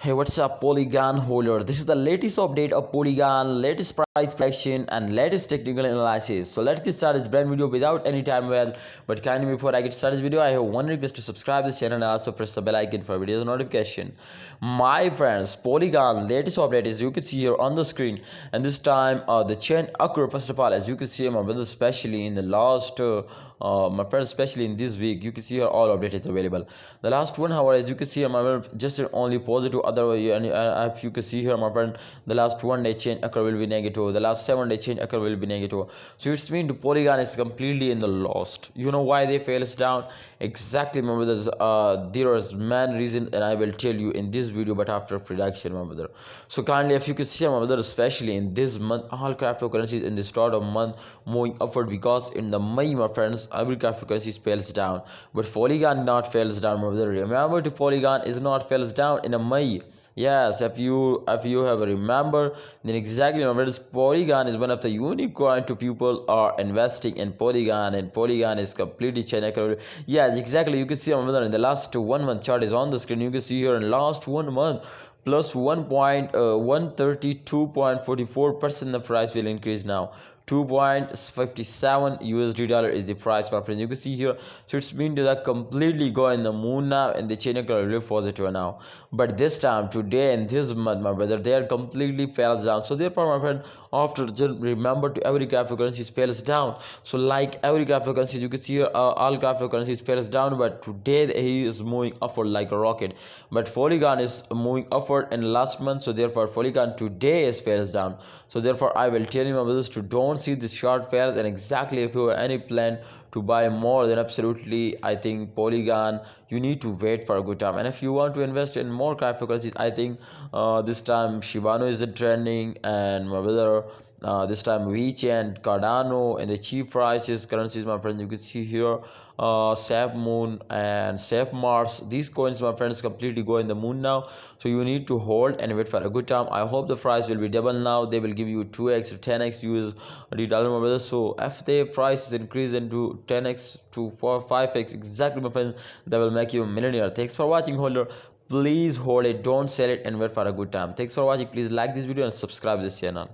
Hey, what's up, Polygon holder? This is the latest update of Polygon, latest price prediction, and latest technical analysis. So let's get started this brand video without any time well. But kindly before I get started this video, I have one request to subscribe this channel and also press the bell icon for videos notification. My friends, Polygon latest update is you can see here on the screen, and this time the chain occurred first of all, as you can see, my brother, especially in the last. My friends, especially in this week, you can see here all updates available. The last 1 hour, as you can see here, my friend, just only positive. Otherwise, and if you can see here, my friend, the last 1 day change occur will be negative. The last 7 day change occur will be negative. So it's mean the Polygon is completely in the lost. You know why they fails down? Exactly, my brothers. There is main reason, and I will tell you in this video, but after production, my brother. So kindly, if you can see, my brother, especially in this month, all cryptocurrencies in the start of month moving upward, because in the May, my friends, every cryptocurrency fails down, but Polygon not fails down, my brother. Remember, the Polygon is not fails down in a May. Yes, if you have remember, then exactly, my friends, Polygon is one of the unique coin to people are investing in Polygon, and Polygon is completely China. Yes, exactly. You can see, my brother, in the last 1 month chart is on the screen. You can see here in last 1 month plus 1.132.44% the price will increase now. 2.57 USD dollar is the price, my friend. You can see here, so it's been to that completely go in the moon now, and the chain really positive now. But this time, today and this month, my brother, they are completely falls down. So therefore, my friend, after just remember to every cryptocurrency falls down. So like every cryptocurrency, you can see here, all cryptocurrencies falls down, but today he is moving upward like a rocket. But Polygon is moving upward in last month, so therefore Polygon today is falls down. So therefore I will tell you, my brothers, to don't see this short fails, and exactly if you have any plan to buy more, then absolutely I think Polygon you need to wait for a good time. And if you want to invest in more cryptocurrencies, I think this time Shibano is trending, and my brother, this time Vici and Cardano and the cheap prices currencies, my friends. You can see here Sap Moon and Sap Mars. These coins, my friends, completely go in the moon now. So you need to hold and wait for a good time. I hope the price will be double now. They will give you 2x or 10x USD dollar, my brother. So if the price is increased into 10x to 5x, exactly, my friends, that will make you a millionaire. Thanks for watching, holder. Please hold it, don't sell it, and wait for a good time. Thanks for watching. Please like this video and subscribe this channel.